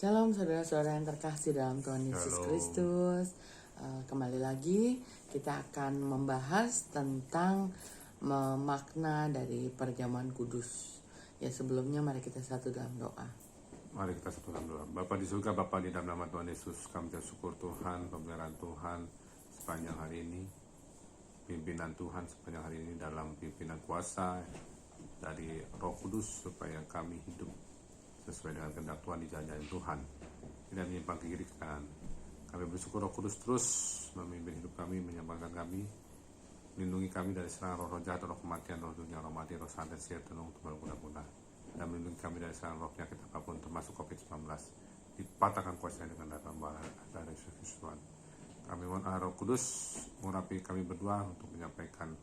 Shalom saudara-saudara yang terkasih dalam Tuhan Yesus Shalom. Kristus. Kembali lagi kita akan membahas tentang makna dari perjamuan kudus. Ya, sebelumnya mari kita satu dalam doa. Mari kita satu dalam doa. Bapa di surga, Bapa di dalam nama Tuhan Yesus, kami bersyukur Tuhan, pemeliharaan Tuhan sepanjang hari ini, pimpinan Tuhan sepanjang hari ini dalam pimpinan kuasa dari Roh Kudus, supaya kami hidup sesuai dengan kehendak Tuhan, dijalankan Tuhan, tidak menyimpang ke kiri kanan. Kami bersyukur Roh Kudus terus memimpin hidup kami, menyempurnakan kami, melindungi kami dari serangan roh jahat, roh kematian, roh dunia, roh mati, roh santet, sihir, tenung, tumbal, guna-guna, dan melindungi kami dari serangan roh penyakit apapun, termasuk COVID-19. Dipatahkan kuasanya dengan darah Yesus Kristus Tuhan. Kami mohon Roh Kudus mengurapi kami berdua untuk menyampaikan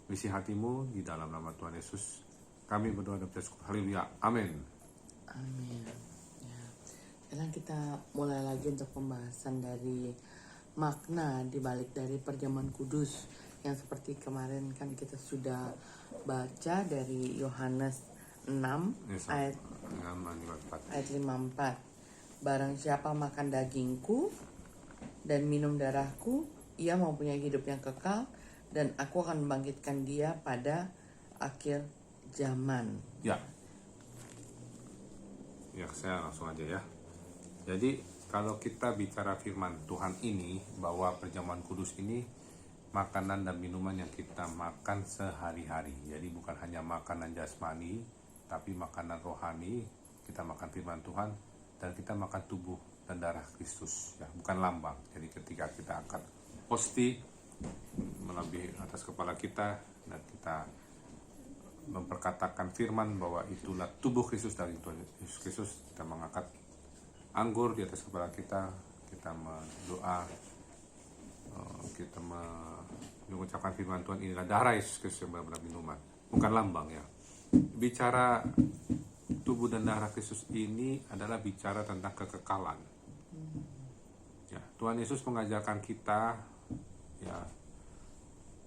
visi hatimu di dalam nama Tuhan Yesus. Kami berdoa dan bersyukur. Haleluya. Amin. Amin. Ya. Sekarang kita mulai lagi untuk pembahasan dari makna dibalik dari perjamuan kudus, yang seperti kemarin kan kita sudah baca dari Yohanes 6 ayat 54. Barang siapa makan dagingku dan minum darahku, ia mempunyai hidup yang kekal, dan aku akan membangkitkan dia pada akhir zaman. Ya, saya langsung aja ya. Jadi kalau kita bicara firman Tuhan ini, bahwa perjamuan kudus ini makanan dan minuman yang kita makan sehari-hari. Jadi bukan hanya makanan jasmani, tapi makanan rohani. Kita makan firman Tuhan dan kita makan tubuh dan darah Kristus, ya, bukan lambang. Jadi ketika kita angkat hosti melebihi atas kepala kita dan kita memperkatakan firman bahwa itulah tubuh Kristus dari Tuhan Yesus Kristus, kita mengangkat anggur di atas kepala kita, kita berdoa, kita mengucapkan firman Tuhan, inilah darah Yesus Kristus yang benar-benar minuman, bukan lambang ya. Bicara tubuh dan darah Kristus ini adalah bicara tentang kekekalan. Ya, Tuhan Yesus mengajarkan kita, ya,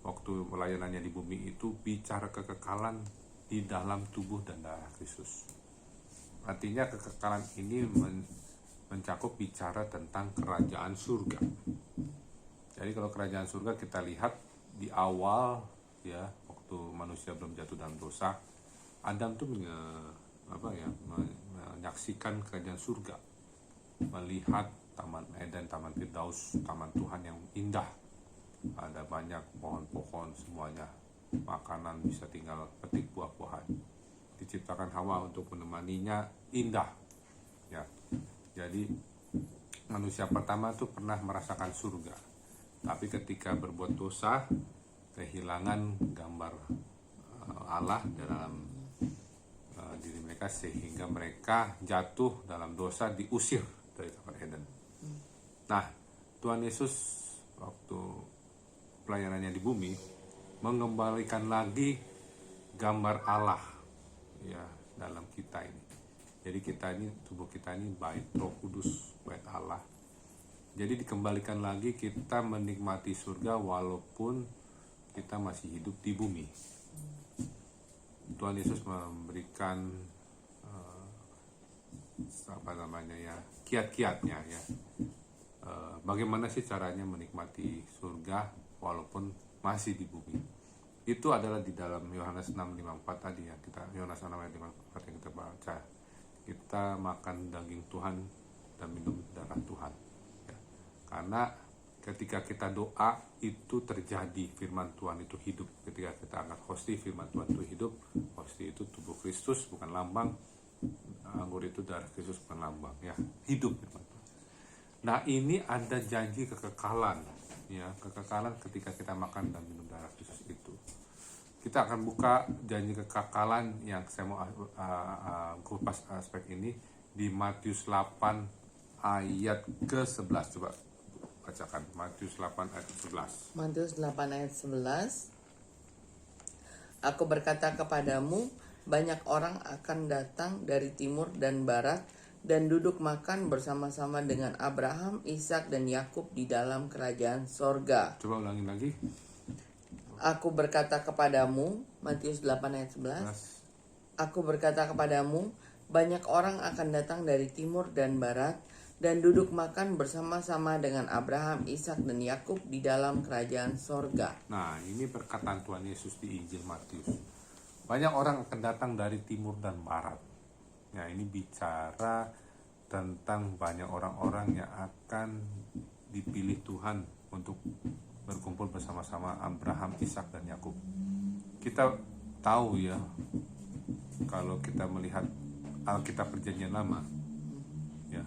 waktu pelayanannya di bumi itu bicara kekekalan di dalam tubuh dan darah Kristus. Artinya kekekalan ini mencakup bicara tentang kerajaan surga. Jadi kalau kerajaan surga kita lihat di awal, ya, waktu manusia belum jatuh dalam dosa, Adam tuh menyaksikan kerajaan surga, melihat Taman Eden, Taman Firdaus, Taman Tuhan yang indah. Ada banyak pohon-pohon, semuanya makanan, bisa tinggal petik buah-buahan. Diciptakan Hawa untuk menemaninya, indah ya. Jadi manusia pertama tuh pernah merasakan surga, tapi ketika berbuat dosa, kehilangan gambar Allah dalam diri mereka, sehingga mereka jatuh dalam dosa, diusir dari Taman Eden. Nah, Tuhan Yesus waktu pelayanannya di bumi mengembalikan lagi gambar Allah, ya, dalam kita ini. Jadi kita ini, tubuh kita ini bait Roh Kudus, bait Allah. Jadi dikembalikan lagi kita menikmati surga walaupun kita masih hidup di bumi. Tuhan Yesus memberikan kiat-kiatnya ya. Bagaimana sih caranya menikmati surga walaupun masih di bumi? Itu adalah di dalam Yohanes 6:54 tadi ya, Yohanes 6:54 yang kita baca. Kita makan daging Tuhan dan minum darah Tuhan ya. Karena ketika kita doa itu terjadi, firman Tuhan itu hidup. Ketika kita angkat hosti, firman Tuhan itu hidup. Hosti itu tubuh Kristus, bukan lambang. Anggur itu darah Kristus, bukan lambang ya, hidup firman Tuhan. Nah, ini ada janji kekekalan ya, kekekalan ketika kita makan dan minum darah Kristus itu. Kita akan buka janji kekekalan yang saya mau kupas aspek ini di Matius 8 ayat ke-11. Coba bacakan Matius 8 ayat 11. Matius 8 ayat 11. Aku berkata kepadamu, banyak orang akan datang dari timur dan barat dan duduk makan bersama-sama dengan Abraham, Ishak, dan Yakub di dalam kerajaan sorga. Coba ulangin lagi. Aku berkata kepadamu, Matius 8 ayat 11. Aku berkata kepadamu, banyak orang akan datang dari timur dan barat dan duduk makan bersama-sama dengan Abraham, Ishak, dan Yakub di dalam kerajaan sorga. Nah, ini perkataan Tuhan Yesus di Injil Matius. Banyak orang akan datang dari timur dan barat. Nah, ini bicara tentang banyak orang-orang yang akan dipilih Tuhan untuk berkumpul bersama-sama Abraham, Ishak, dan Yakub. Kita tahu ya, kalau kita melihat Alkitab Perjanjian Lama, ya,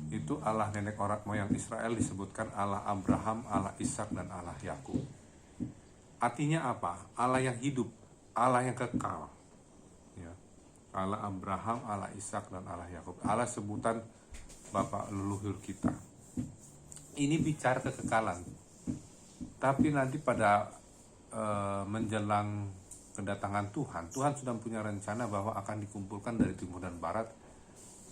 itu Allah nenek orang moyang Israel disebutkan Allah Abraham, Allah Ishak, dan Allah Yakub. Artinya apa? Allah yang hidup, Allah yang kekal, ya. Allah Abraham, Allah Ishak, dan Allah Yakub. Allah sebutan bapak leluhur kita. Ini bicara kekekalan. Tapi nanti pada menjelang kedatangan Tuhan sudah punya rencana bahwa akan dikumpulkan dari timur dan barat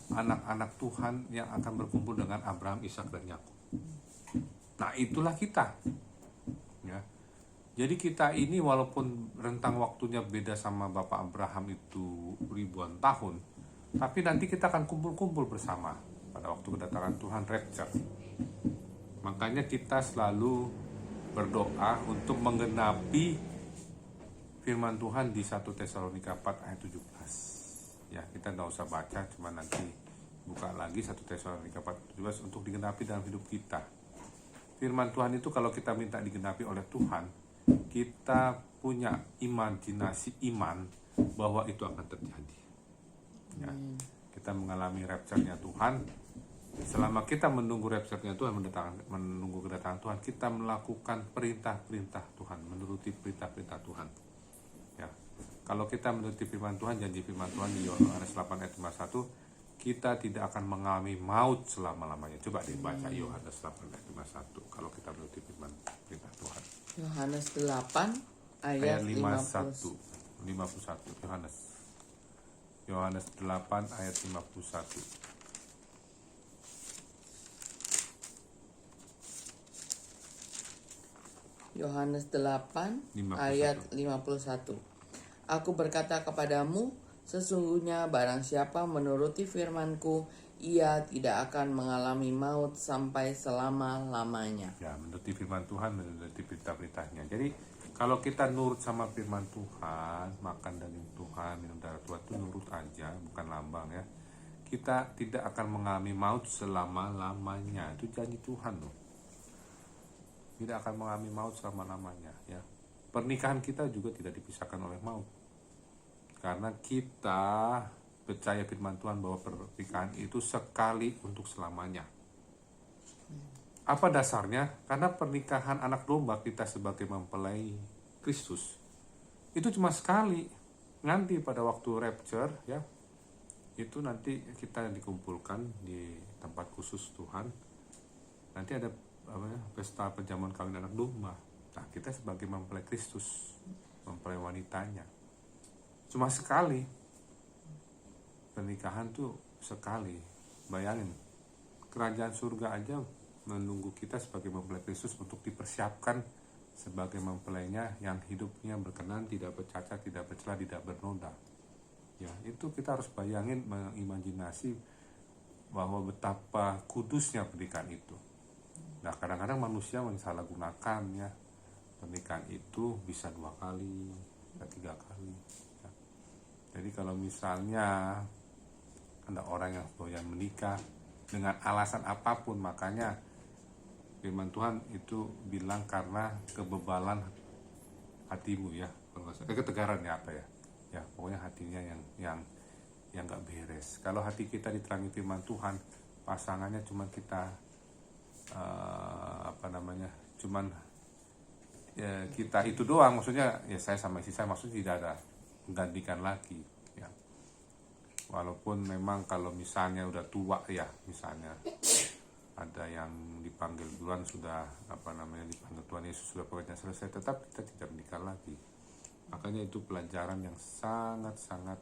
anak-anak Tuhan yang akan berkumpul dengan Abraham, Ishak, dan Yakub. Nah, itulah kita, ya. Jadi kita ini walaupun rentang waktunya beda sama Bapak Abraham itu ribuan tahun, tapi nanti kita akan kumpul-kumpul bersama pada waktu kedatangan Tuhan, rapture. Makanya kita selalu berdoa untuk menggenapi firman Tuhan di 1 Tesalonika 4 ayat 17. Ya, kita tidak usah baca, cuma nanti buka lagi 1 Tesalonika 4 ayat 17 untuk digenapi dalam hidup kita. Firman Tuhan itu kalau kita minta digenapi oleh Tuhan, kita punya imajinasi iman bahwa itu akan terjadi. Ya, kita mengalami rapture-nya Tuhan. Selama kita menunggu rapture-nya Tuhan, menunggu kedatangan Tuhan, kita melakukan perintah-perintah Tuhan, menuruti perintah-perintah Tuhan. Ya. Kalau kita menuruti firman Tuhan, janji firman Tuhan di Yohanes 8 ayat 51, kita tidak akan mengalami maut selama-lamanya. Coba dibaca Yohanes 8 ayat 51 kalau kita menuruti firman perintah Tuhan. Yohanes 8 ayat 51. Yohanes 8 ayat 51. Yohanes 8 ayat 51. Aku berkata kepadamu, sesungguhnya barang siapa menuruti firman-Ku, ia tidak akan mengalami maut sampai selama-lamanya. Ya, menuruti firman Tuhan, menuruti perintah-perintahnya. Jadi kalau kita nurut sama firman Tuhan, makan daging Tuhan, minum darah Tuhan, itu nurut aja, bukan lambang ya. Kita tidak akan mengalami maut selama-lamanya. Itu janji Tuhan loh. Tidak akan mengalami maut selama-lamanya ya. Pernikahan kita juga tidak dipisahkan oleh maut. Karena kita percaya firman Tuhan bahwa pernikahan itu sekali untuk selamanya. Apa dasarnya? Karena pernikahan anak domba kita sebagai mempelai Kristus itu cuma sekali. Nanti pada waktu rapture ya, itu nanti kita dikumpulkan di tempat khusus Tuhan. Nanti ada pesta perjamuan kawin anak domba. Nah, kita sebagai mempelai Kristus, mempelai wanitanya, cuma sekali. Pernikahan tuh sekali. Bayangin, kerajaan surga aja menunggu kita sebagai mempelai Kristus untuk dipersiapkan sebagai mempelainya yang hidupnya berkenan, tidak bercacat, tidak bercela, tidak bernoda. Ya, itu kita harus bayangin, mengimajinasi bahwa betapa kudusnya pernikahan itu. Nah, kadang-kadang manusia mensalahgunakan ya, pernikahan itu bisa 2 kali, 3 kali. Ya. Jadi kalau misalnya ada orang yang doyan menikah dengan alasan apapun, makanya firman Tuhan itu bilang karena kebebalan hatimu ya, ketegaran ya apa ya, ya pokoknya hatinya yang nggak beres. Kalau hati kita diterangi firman Tuhan, pasangannya cuma kita cuman ya, kita itu doang, maksudnya ya saya sama istri saya, maksudnya tidak ada menggantikan lagi ya. Walaupun memang kalau misalnya udah tua ya, misalnya ada yang dipanggil duluan sudah dipanggil Tuhan Yesus, sudah pekerjaan selesai, tetap kita tidak menikah lagi. Makanya itu pelajaran yang sangat-sangat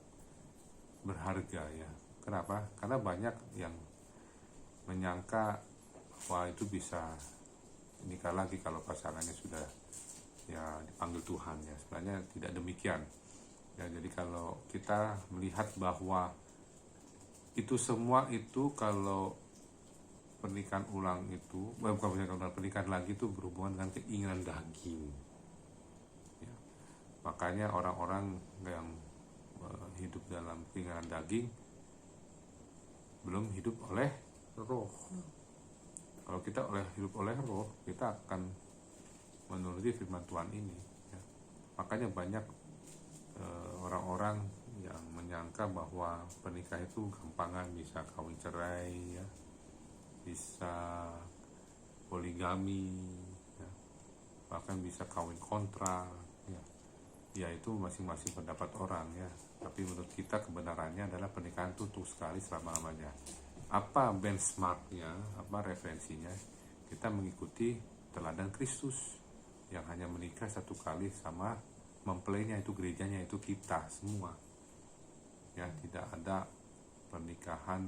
berharga ya. Kenapa? Karena banyak yang menyangka wah itu bisa nikah lagi kalau pasangannya sudah ya dipanggil Tuhan ya. Sebenarnya tidak demikian ya. Jadi kalau kita melihat bahwa itu semua itu kalau pernikahan ulang itu, bukan pernikahan ulang, pernikahan lagi itu berhubungan dengan keinginan daging. Ya. Makanya orang-orang yang hidup dalam keinginan daging belum hidup oleh roh. Kalau kita hidup oleh roh, kita akan menuruti firman Tuhan ini. Ya. Makanya banyak orang-orang yang menyangka bahwa pernikahan itu gampangan, bisa kawin cerai, ya, bisa poligami, ya, bahkan bisa kawin kontrak, ya. Ya itu masing-masing pendapat orang, ya. Tapi menurut kita kebenarannya adalah pernikahan itu utuh sekali selama-lamanya. Apa benchmarknya, apa referensinya? Kita mengikuti teladan Kristus yang hanya menikah satu kali sama mempelainya, itu gerejanya, itu kita semua. Ya, tidak ada pernikahan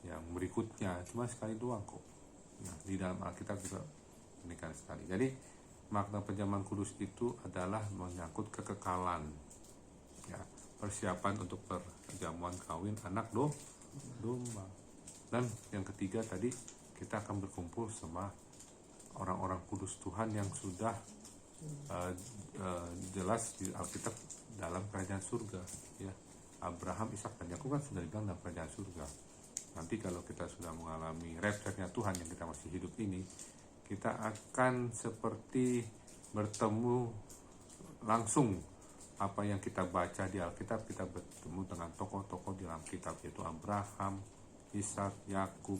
yang berikutnya, cuma sekali doang kok. Nah, di dalam Alkitab juga pernikahan sekali. Jadi makna perjamuan kudus itu adalah menyangkut kekekalan, ya, persiapan untuk perjamuan kawin anak domba. Dan yang ketiga tadi, kita akan berkumpul sama orang-orang kudus Tuhan yang sudah jelas di Alkitab dalam kerajaan surga, ya. Abraham, Ishak, dan Yakub kan sudah dibilang dalam kerajaan surga. Nanti kalau kita sudah mengalami rapture-nya Tuhan yang kita masih hidup ini, kita akan seperti bertemu langsung apa yang kita baca di Alkitab. Kita bertemu dengan tokoh-tokoh di dalam kitab, yaitu Abraham, Ishak, Yakub,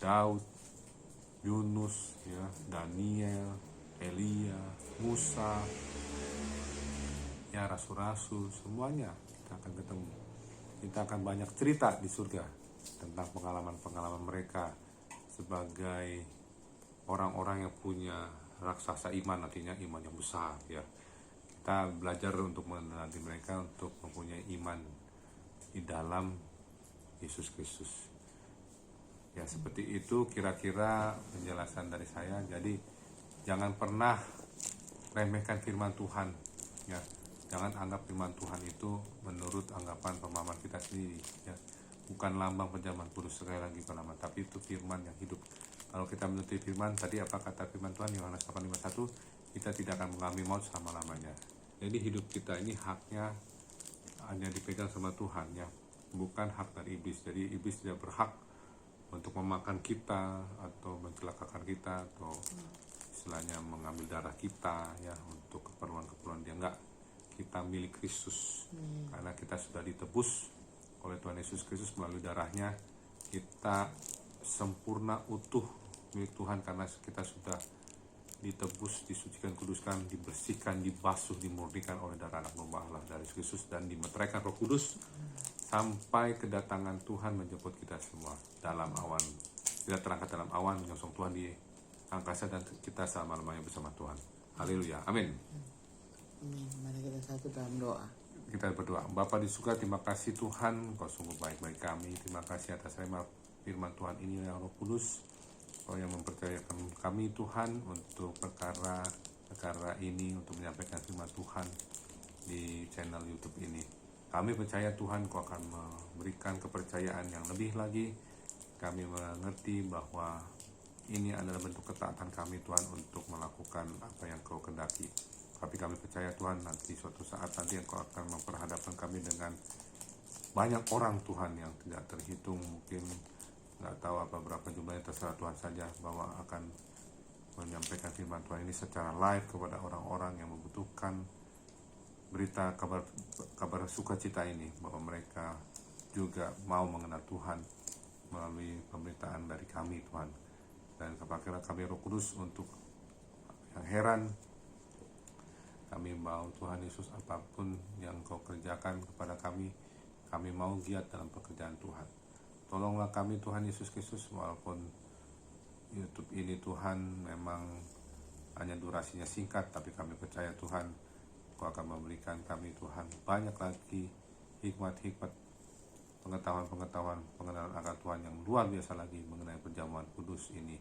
Daud, Yunus, ya, Daniel, Elia, Musa, ya, rasul-rasul, semuanya kita akan ketemu. Kita akan banyak cerita di surga tentang pengalaman-pengalaman mereka sebagai orang-orang yang punya raksasa iman, artinya iman yang besar, ya. Kita belajar untuk menanti mereka untuk mempunyai iman di dalam Yesus Kristus. Ya, seperti itu kira-kira penjelasan dari saya. Jadi jangan pernah remehkan firman Tuhan, ya. Jangan anggap firman Tuhan itu menurut anggapan pemahaman kita sendiri, ya. Bukan lambang perjamuan kudus, sekali lagi bukan lambang, tapi itu firman yang hidup. Kalau kita menuruti firman, tadi apa kata firman Tuhan Yohanes 8:51, kita tidak akan mengalami maut selama-lamanya. Jadi hidup kita ini haknya hanya dipegang sama Tuhan, ya, bukan hak dari iblis. Jadi iblis tidak berhak untuk memakan kita atau mencelakakan kita atau istilahnya mengambil darah kita, ya, untuk keperluan-keperluan dia. Enggak, kita milik Kristus. Karena kita sudah ditebus oleh Tuhan Yesus Kristus melalui darahnya, kita sempurna utuh milik Tuhan karena kita sudah ditebus, disucikan, kuduskan, dibersihkan, dibasuh, dimurnikan oleh darah anak domba Allah dari Kristus, dan dimeteraikan Roh Kudus sampai kedatangan Tuhan menjemput kita semua dalam awan. Kita terangkat dalam awan menyongsong Tuhan di angkasa, dan kita selama-lamanya bersama Tuhan. Haleluya, amin. Mari kita satu dalam doa. Kita berdoa. Bapa di surga, terima kasih Tuhan, Kau sungguh baik bagi kami. Terima kasih atas firman Tuhan ini yang Roh Kudus, Kau yang mempercayakan kami Tuhan untuk perkara ini, untuk menyampaikan firman Tuhan di channel YouTube ini. Kami percaya Tuhan Kau akan memberikan kepercayaan yang lebih lagi. Kami mengerti bahwa ini adalah bentuk ketaatan kami Tuhan untuk melakukan apa yang Kau kehendaki. Tapi kami percaya Tuhan, nanti suatu saat nanti Engkau akan memperhadapkan kami dengan banyak orang Tuhan yang tidak terhitung, mungkin nggak tahu apa berapa jumlahnya, terserah Tuhan saja, bahwa akan menyampaikan firman Tuhan ini secara live kepada orang-orang yang membutuhkan berita kabar sukacita ini, bahwa mereka juga mau mengenal Tuhan melalui pemberitaan dari kami Tuhan. Dan kepakailah kami Roh Kudus untuk yang heran. Kami mau Tuhan Yesus, apapun yang Kau kerjakan kepada kami mau giat dalam pekerjaan Tuhan. Tolonglah kami Tuhan Yesus Kristus, walaupun YouTube ini Tuhan memang hanya durasinya singkat, tapi kami percaya Tuhan Kau akan memberikan kami Tuhan banyak lagi hikmat-hikmat, pengetahuan-pengetahuan, pengenalan akan Tuhan yang luar biasa lagi mengenai perjamuan kudus ini.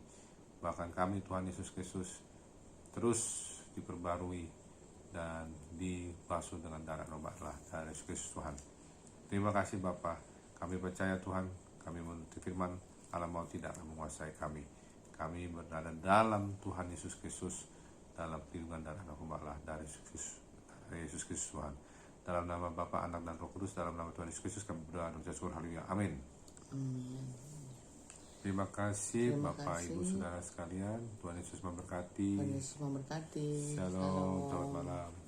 Bahkan kami Tuhan Yesus Kristus terus diperbarui dan dibasuh dengan darah nomor Allah dari Yesus Kristus Tuhan. Terima kasih Bapa. Kami percaya Tuhan, kami menuntut firman, alam maut tidak akan menguasai kami. Kami berada dalam Tuhan Yesus Kristus, dalam perlindungan darah Allah dari Yesus Kristus Tuhan. Dalam nama Bapa, Anak, dan Roh Kudus, dalam nama Tuhan Yesus Kristus kami berdoa dan bersyukur. Haleluya. Amin. Terima kasih Bapak Ibu Saudara sekalian. Tuhan Yesus memberkati. Tuhan Yesus memberkati. Shalom. Selamat malam.